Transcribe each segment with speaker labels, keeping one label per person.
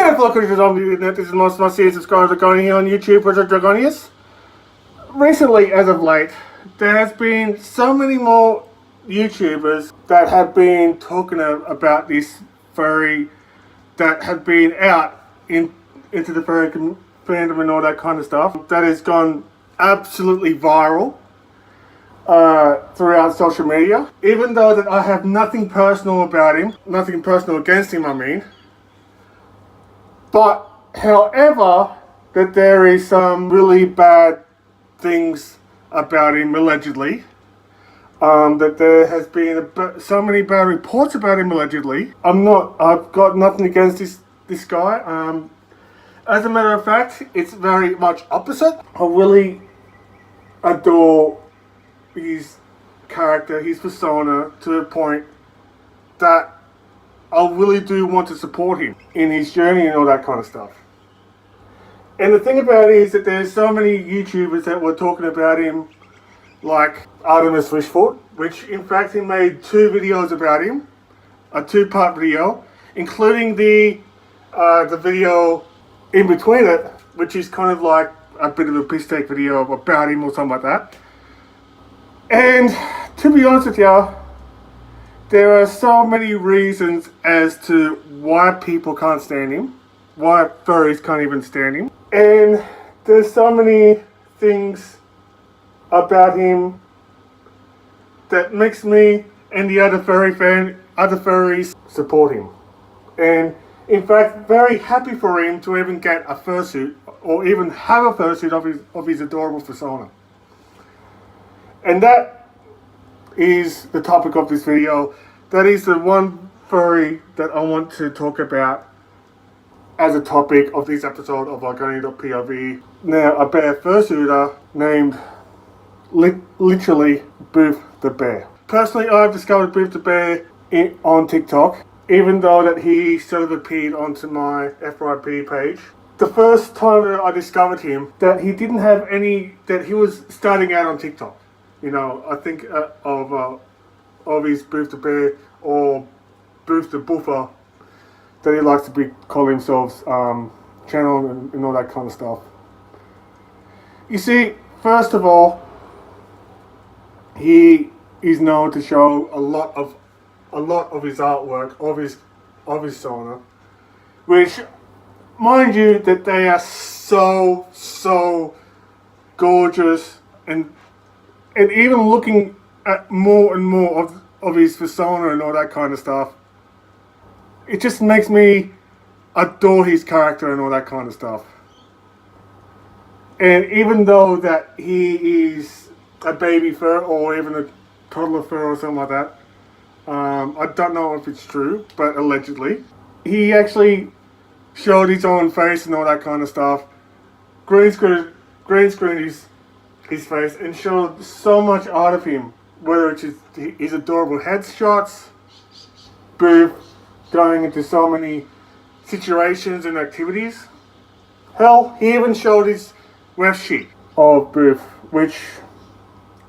Speaker 1: Yeah, fellow creatures on the internet, this is most of my series subscribers Argonian here on YouTube, Bruzo Dragonius. Recently, as of late, there has been so many more YouTubers that have been talking about this furry that have been out into the furry fandom and all that kind of stuff. That has gone absolutely viral throughout social media. Even though that I have nothing personal about him, nothing personal against him, I mean. But, however, that there is some really bad things about him, allegedly. That there has been so many bad reports about him, allegedly. I've got nothing against this guy. As a matter of fact, it's very much opposite. I really adore his character, his persona, to the point that I really do want to support him in his journey and all that kind of stuff. And the thing about it is that there's so many YouTubers that were talking about him, like Artemis Fishfoot, which in fact he made 2 videos about him, a 2-part video, including the video in between it, which is kind of like a bit of a piss take video about him or something like that. And to be honest with you, there are so many reasons as to why people can't stand him, why furries can't even stand him. And there's so many things about him that makes me and the other furries support him. And in fact, very happy for him to even get a fursuit or even have a fursuit of his adorable persona. And that is the topic of this video. That is the one furry that I want to talk about as a topic of this episode of Argonian.POV. Now, a bear fursuiter named literally Boof the Bear. Personally, I've discovered Boof the Bear on TikTok, even though that he sort of appeared onto my FYP page. The first time that I discovered him, that he didn't have that he was starting out on TikTok. You know, I think of his Boof the Bear or Boof the Boofer that he likes to call himself channel and all that kind of stuff. You see, first of all, he is known to show a lot of his artwork of his persona, which, mind you, that they are so gorgeous, and even looking at more and more of his persona and all that kind of stuff, it just makes me adore his character and all that kind of stuff. And even though that he is a baby fur or even a toddler fur or something like that, I don't know if it's true, but allegedly, he actually showed his own face and all that kind of stuff, green screen his face, and showed so much art of him, whether it's his adorable headshots, Boof going into so many situations and activities. Hell, he even showed his web sheet of Boof, which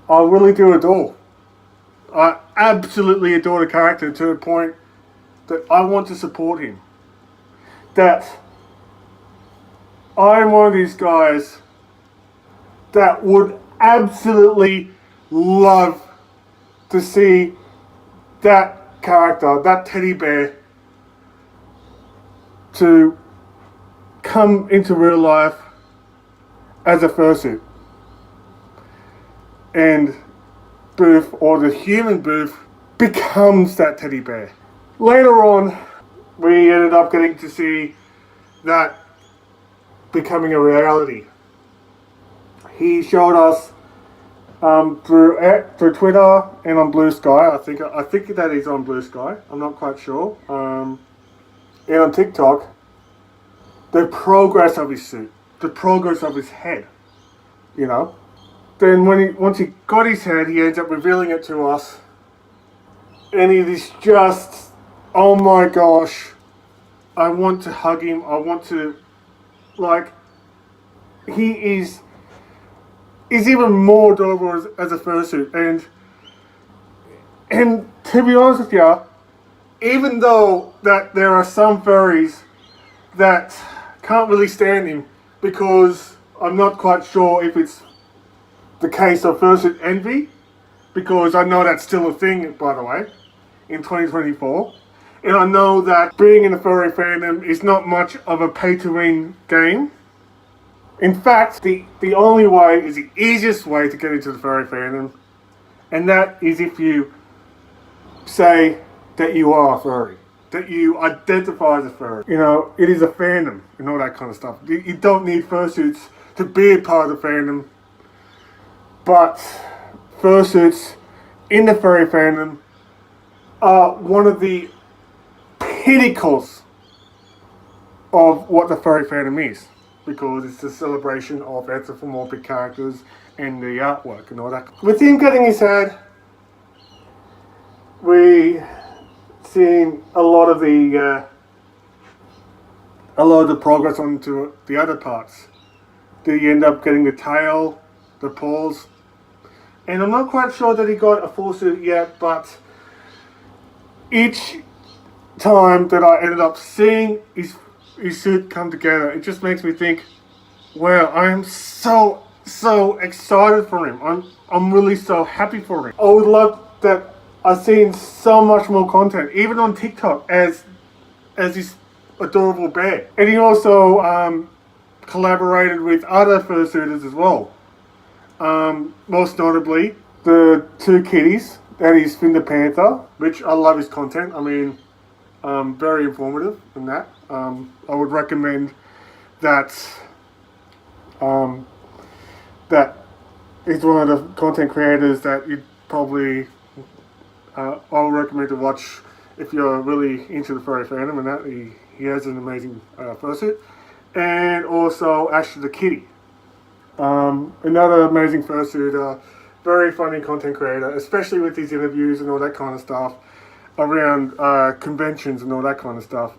Speaker 1: I really do adore. I absolutely adore the character to the point that I want to support him. That I'm one of these guys that would absolutely love to see that character, that teddy bear, to come into real life as a fursuit. And Boof, or the human Boof, becomes that teddy bear. Later on, we ended up getting to see that becoming a reality. He showed us through Twitter and on Bluesky. I think that is on Bluesky. I'm not quite sure. And on TikTok, the progress of his suit, the progress of his head. You know. Then once he got his head, he ends up revealing it to us, and it is just, oh my gosh, I want to hug him. I want to, like, he is even more adorable as a fursuit. And to be honest with you, even though that there are some furries that can't really stand him because I'm not quite sure if it's the case of fursuit envy, because I know that's still a thing, by the way, in 2024. And I know that being in the furry fandom is not much of a pay-to-win game. In fact, the only way is the easiest way to get into the furry fandom, and that is if you say that you are a furry, that you identify as a furry. You know, it is a fandom and all that kind of stuff. You don't need fursuits to be a part of the fandom, but fursuits in the furry fandom are one of the pinnacles of what the furry fandom is, because it's a celebration of anthropomorphic characters and the artwork and all that. With him getting his head, we seen a lot of the progress onto the other parts. Did he end up getting the tail, the paws? And I'm not quite sure that he got a full suit yet, but each time that I ended up seeing his suit come together, it just makes me think, wow, I am so excited for him. I'm really so happy for him. I would love that I've seen so much more content, even on TikTok, as this adorable bear. And he also collaborated with other fursuiters as well. Most notably, the two kitties, that is Finn the Panther, which I love his content. I mean, very informative in that. I would recommend that that is one of the content creators that you probably I'll recommend to watch if you're really into the furry fandom, and that he has an amazing fursuit. And also Ashley the kitty, another amazing fursuiter, very funny content creator, especially with his interviews and all that kind of stuff around conventions and all that kind of stuff.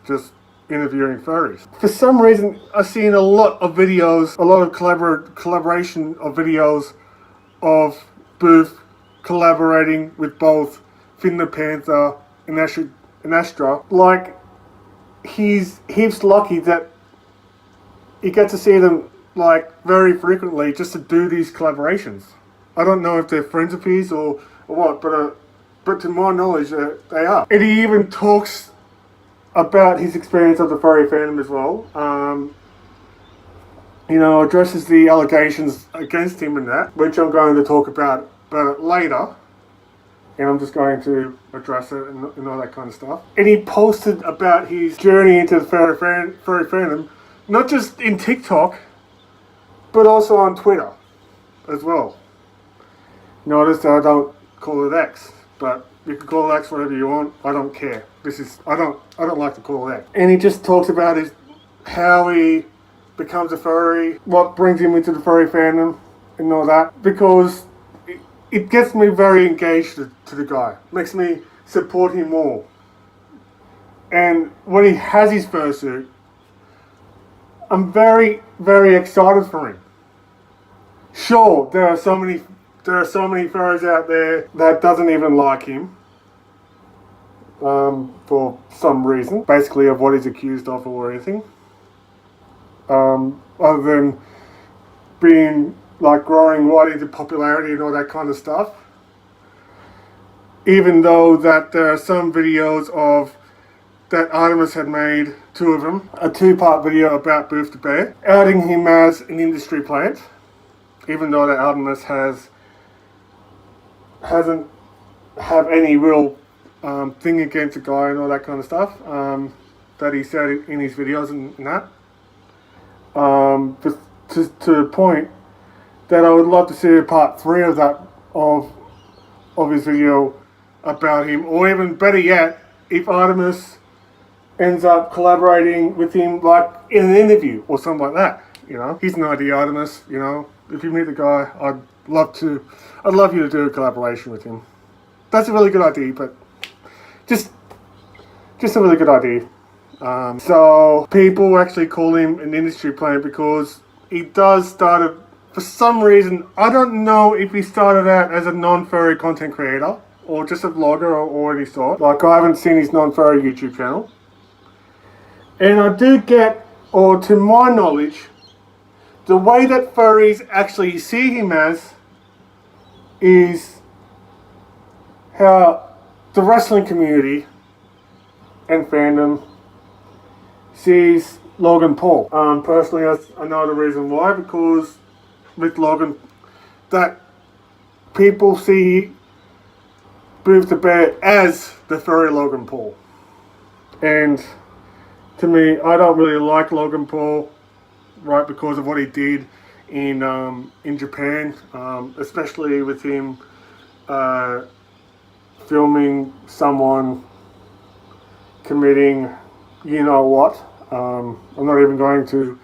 Speaker 1: Just interviewing furries. For some reason, I've seen a lot of videos, a lot of collaboration of videos of Boof collaborating with both Finn the Panther and Astra. Like, he's heaps lucky that he gets to see them like very frequently just to do these collaborations. I don't know if they're friends of his or what, but to my knowledge, they are. And he even talks about his experience of the furry fandom as well. You know, addresses the allegations against him and that, which I'm going to talk about it later. And I'm just going to address it and all that kind of stuff. And he posted about his journey into the furry fandom, not just in TikTok, but also on Twitter as well. Notice that I don't call it X, but you can call it X whatever you want. I don't care. I don't like to call it X. And he just talks about how he becomes a furry, what brings him into the furry fandom, and all that, because it gets me very engaged to the guy. Makes me support him more. And when he has his fursuit, I'm very, very excited for him. Sure, there are so many furries out there that doesn't even like him. For some reason, basically of what he's accused of or anything. Other than being like growing right into popularity and all that kind of stuff. Even though that there are some videos of that Artemis had made, two of them, a two-part video about Boof the Bear, outing him as an industry plant, even though that Artemis hasn't have any real thing against the guy and all that kind of stuff that he said in his videos and that. Just to the point that I would love to see a part 3 of that of his video about him, or even better yet, if Artemis ends up collaborating with him like in an interview or something like that. You know, he's an idea, Artemis. You know, if you meet the guy, I'd love you to do a collaboration with him. That's a really good idea, but just a really good idea. So people actually call him an industry plant because he does started, for some reason, I don't know if he started out as a non-furry content creator or just a vlogger or any sort. Like, I haven't seen his non-furry YouTube channel. And I do get, or to my knowledge, the way that furries actually see him as is how the wrestling community and fandom sees Logan Paul. Personally, I know the reason why, because with Logan, that people see Boof the Bear as the furry Logan Paul. And to me, I don't really like Logan Paul, right, because of what he did in Japan, especially with him filming someone committing you know what. I'm not even going to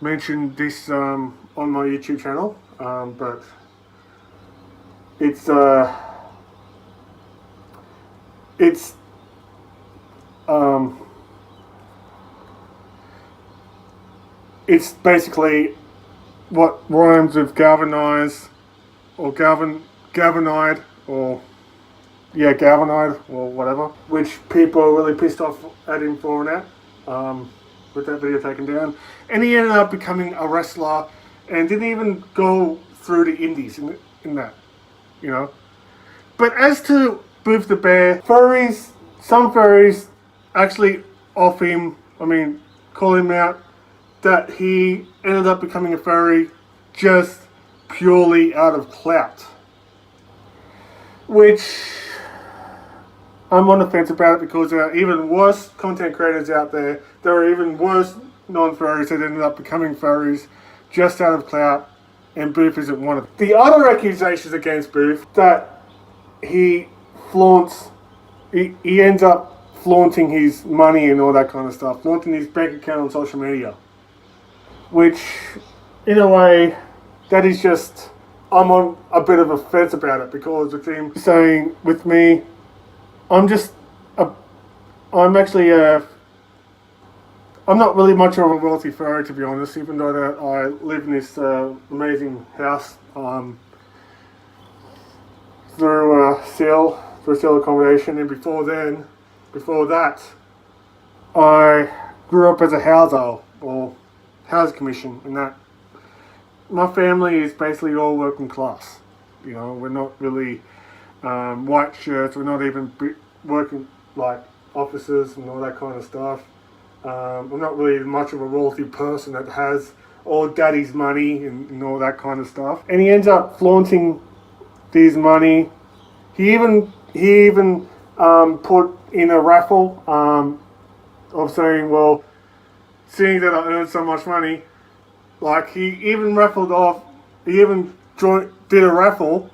Speaker 1: mention this on my YouTube channel, but it's basically what rhymes with galvanize or galvanide or galvanide or whatever, which people are really pissed off at him for that, with that video taken down. And he ended up becoming a wrestler and didn't even go through the indies in that, you know. But as to Boof the Bear, some furries actually call him out that he ended up becoming a furry just purely out of clout. Which I'm on the fence about it, because there are even worse content creators out there. There are even worse non-furries that ended up becoming furries just out of clout, and Boof isn't one of them. The other accusations against Boof, that he ends up flaunting his money and all that kind of stuff, flaunting his bank account on social media. Which, in a way, that is just, I'm on a bit of a fence about it, because with him saying, with me, I'm not really much of a wealthy furry, to be honest, even though that I live in this amazing house through sale accommodation, and before that, I grew up as a houser, or house commission, and that my family is basically all working class. You know, we're not really white shirts, we're not even working like officers and all that kind of stuff. I'm not really much of a wealthy person that has all daddy's money and all that kind of stuff. And he ends up flaunting his money. He even put in a raffle of saying, well, seeing that I earned so much money, like he even did a raffle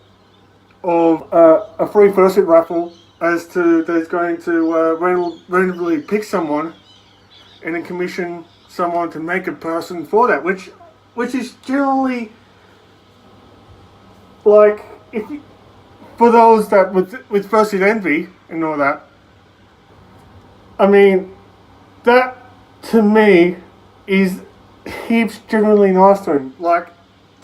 Speaker 1: of a free fursuit raffle, as to that he's going to randomly pick someone and then commission someone to make a person for that, which is generally, like, for those that with fursuit envy and all that, I mean, that to me is heaps generally nice to him. Like,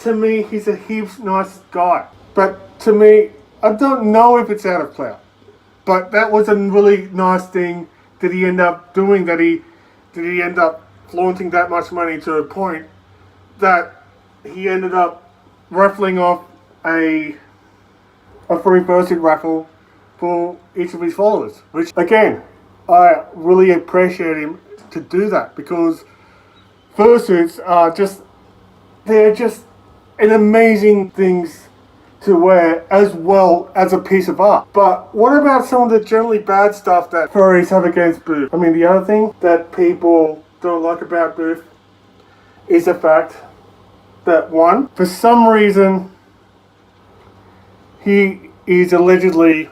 Speaker 1: to me, he's a heaps nice guy. But to me, I don't know if it's out of clout, but that was a really nice thing that he ended up doing, that he ended up flaunting that much money to a point that he ended up raffling off a free fursuit raffle for each of his followers, which, again, I really appreciate him to do that, because fursuits are they're just an amazing things to wear, as well as a piece of art. But what about some of the generally bad stuff that furries have against Boof? I mean, the other thing that people don't like about Boof is the fact that, one, for some reason, he is allegedly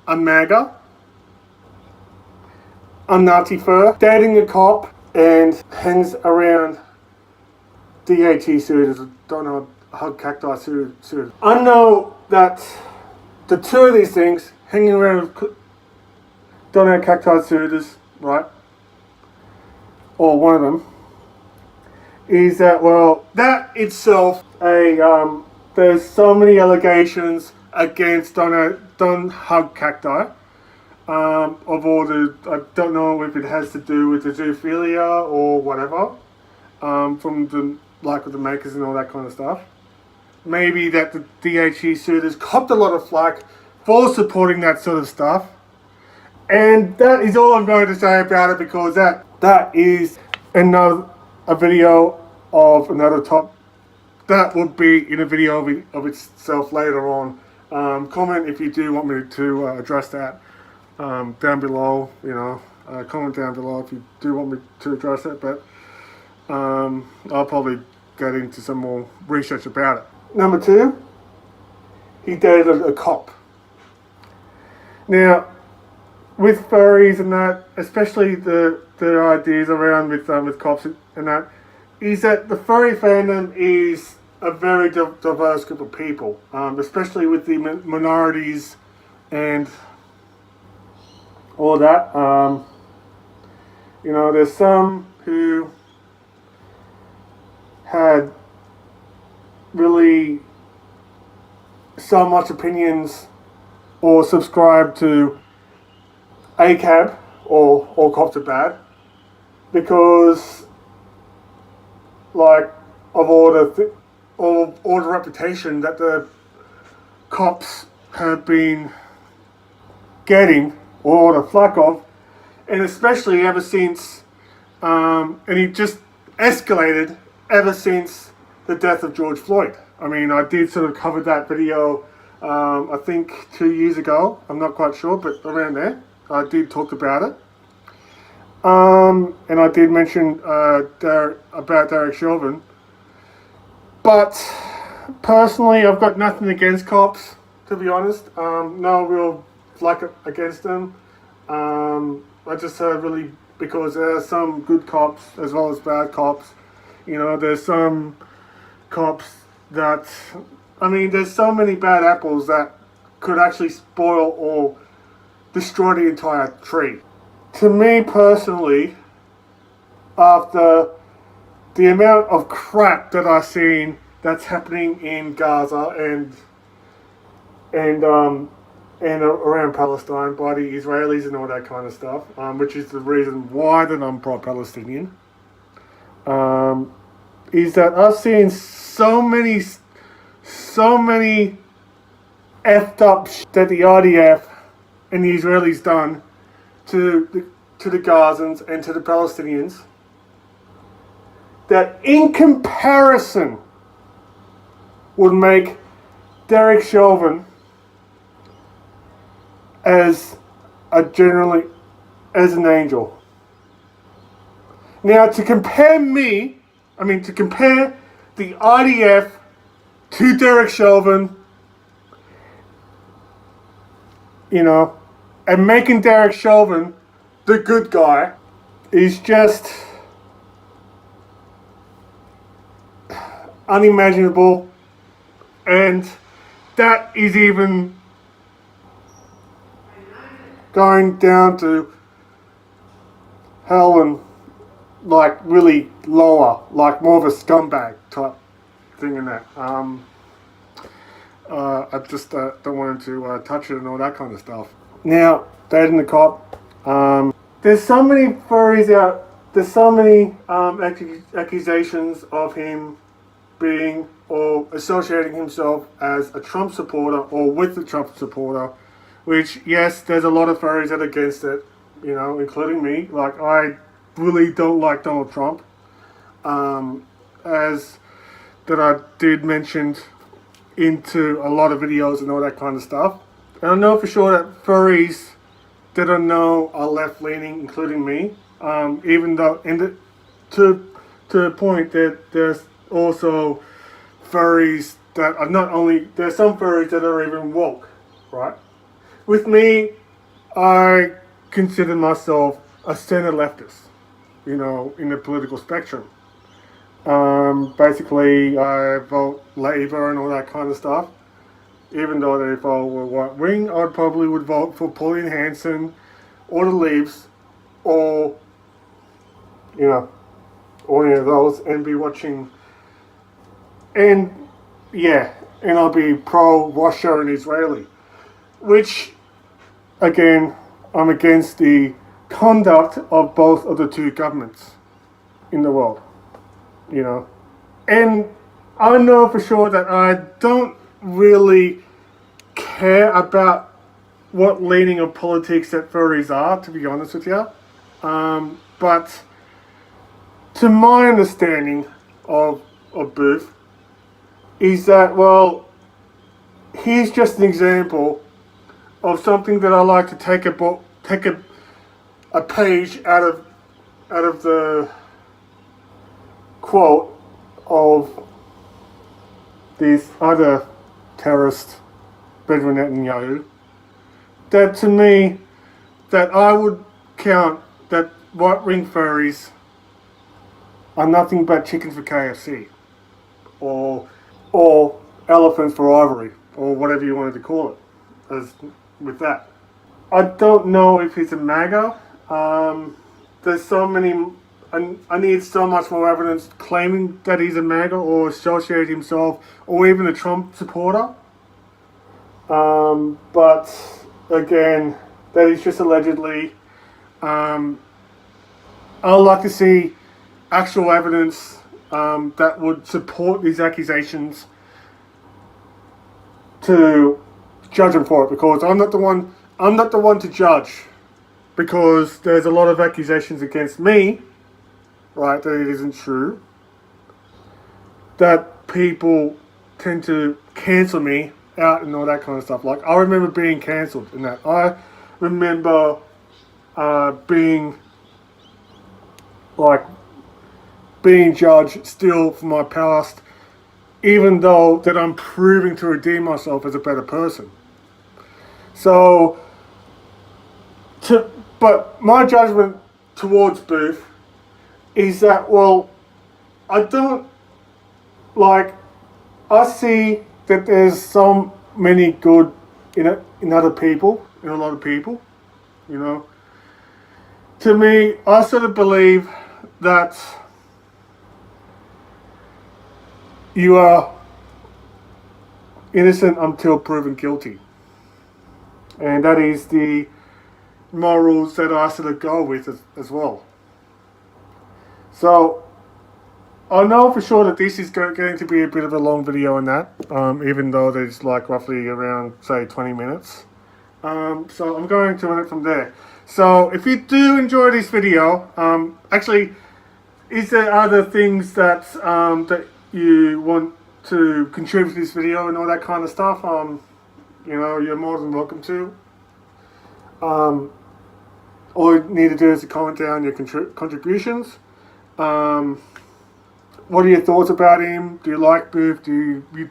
Speaker 1: a MAGA, a Nazi fur, dating a cop, and hangs around DAT suitors. Don't know, hug cacti suitors. I know that the two of these things, hanging around with donut cacti suitors, right, or one of them, is that, well, that itself, there's so many allegations against Don't Hug Cacti. of all the, I don't know if it has to do with the zoophilia or whatever, from the of the makers and all that kind of stuff. Maybe that the DHE suitors copped a lot of flack for supporting that sort of stuff. And that is all I'm going to say about it, because that is a video of another top. That would be in a video of itself later on. Comment if you do want me to address that down below. Comment down below if you do want me to address it. But I'll probably get into some more research about it. Number 2, he dated a cop. Now, with furries and that, especially the ideas around with cops and that, is that the furry fandom is a very diverse group of people, especially with the minorities and all that. There's some who had really so much opinions or subscribe to ACAB or all cops are bad, because of all the reputation that the cops have been getting, or all the flack of, and especially ever since, and it just escalated ever since the death of George Floyd. I mean, I did sort of cover that video, I think 2 years ago. I'm not quite sure, but around there, I did talk about it. And I did mention about Derek Chauvin. But personally, I've got nothing against cops, to be honest. No real flack against them. I just really, because there are some good cops as well as bad cops. There's some cops that, there's so many bad apples that could actually spoil or destroy the entire tree. To me personally, after the amount of crap that I've seen that's happening in Gaza and around Palestine by the Israelis and all that kind of stuff, which is the reason why that I'm pro-Palestinian, is that I've seen so many effed up that the IDF and the Israelis done to the Gazans and to the Palestinians, that in comparison would make Derek Chauvin as an angel. Now, to compare the IDF to Derek Chauvin, and making Derek Chauvin the good guy, is just unimaginable. And that is even going down to hell and really lower, more of a scumbag type thing in that. I just don't want to touch it and all that kind of stuff. Now, dating the cop. There's so many furries out. There's so many accusations of him being or associating himself as a Trump supporter or with the Trump supporter, which, yes, there's a lot of furries that are against it, including me. I really don't like Donald Trump, as that I did mention into a lot of videos and all that kind of stuff. And I know for sure that furries that I know are left-leaning, including me, even though to the point that there's also furries that are not only, there's some furries that are even woke, right? With me, I consider myself a center leftist, in the political spectrum. Basically, I vote Labour and all that kind of stuff. Even though if I were right wing, I probably would vote for Pauline Hanson or the Leaves, or any of those, and be watching. And I'll be pro Russia and Israeli, which again I'm against the conduct of both of the two governments in the world, you know. And I know for sure that I don't really care about what leaning of politics that furries are, to be honest with you. But to my understanding of Boof is that, well, here's just an example of something that I like to take a page out of the quote of this other terrorist, Benjamin Netanyahu, that to me, that I would count that right-wing furries are nothing but chickens for KFC, or elephants for ivory, or whatever you wanted to call it, as with that. I don't know if he's a MAGA. There's so many, I need so much more evidence claiming that he's a MAGA or associate himself, or even a Trump supporter. But again, that is just allegedly. I'd like to see actual evidence that would support these accusations to judge him for it, because I'm not the one to judge, because there's a lot of accusations against me, right, that it isn't true, that people tend to cancel me out and all that kind of stuff. Like, I remember being cancelled in that. I remember being judged still for my past, even though that I'm proving to redeem myself as a better person. So, but my judgment towards Boof is that, well, I see that there's so many good in other people, in a lot of people, you know. To me, I sort of believe that you are innocent until proven guilty. And that is the morals that I sort of go with as well. So, I know for sure that this is going to be a bit of a long video on that, even though there's like roughly around, say, 20 minutes. So I'm going to run it from there. So if you do enjoy this video, actually, is there other things that that you want to contribute to this video and all that kind of stuff? You know, you're more than welcome to. All you need to do is to comment down your contributions. What are your thoughts about him? Do you like Boof? Do you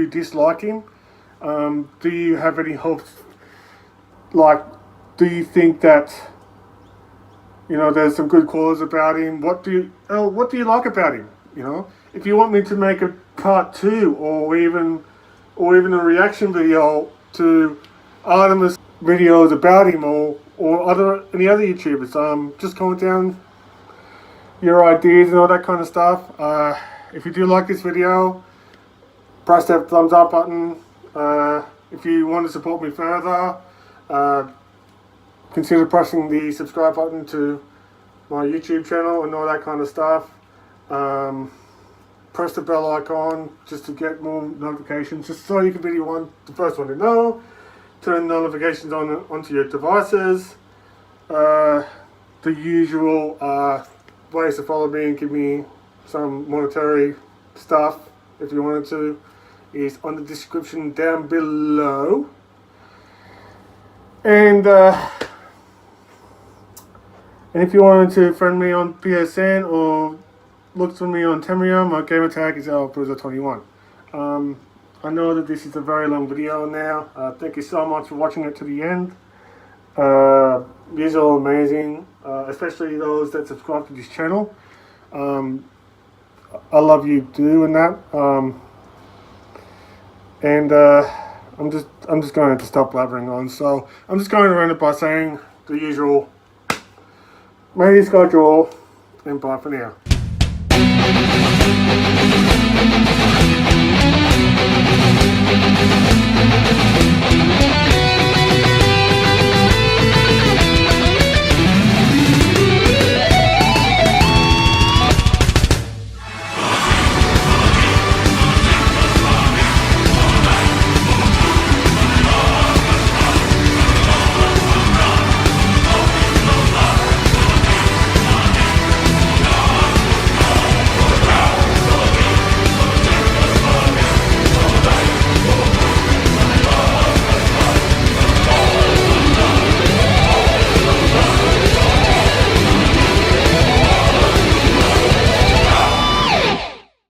Speaker 1: dislike him? Do you have any hopes? Like, do you think that, you know, there's some good qualities about him? What do you like about him? You know, if you want me to make a part 2 or even a reaction video to Artemis videos about him or any other YouTubers, just comment down your ideas and all that kind of stuff. If you do like this video, press that thumbs up button. If you want to support me further, consider pressing the subscribe button to my YouTube channel and all that kind of stuff. Press the bell icon just to get more notifications, just so you can be the first one to know. Turn notifications onto your devices. The usual ways to follow me and give me some monetary stuff, if you wanted to, is on the description down below. And if you wanted to friend me on PSN or look for me on Temria, my gamer tag is Bruzo21. I know that this is a very long video now. Thank you so much for watching it to the end. These are all amazing, especially those that subscribe to this channel. I love you doing that. I'm just going to stop blabbering on. So I'm just going to end it by saying the usual. May this guide you all, and bye for now.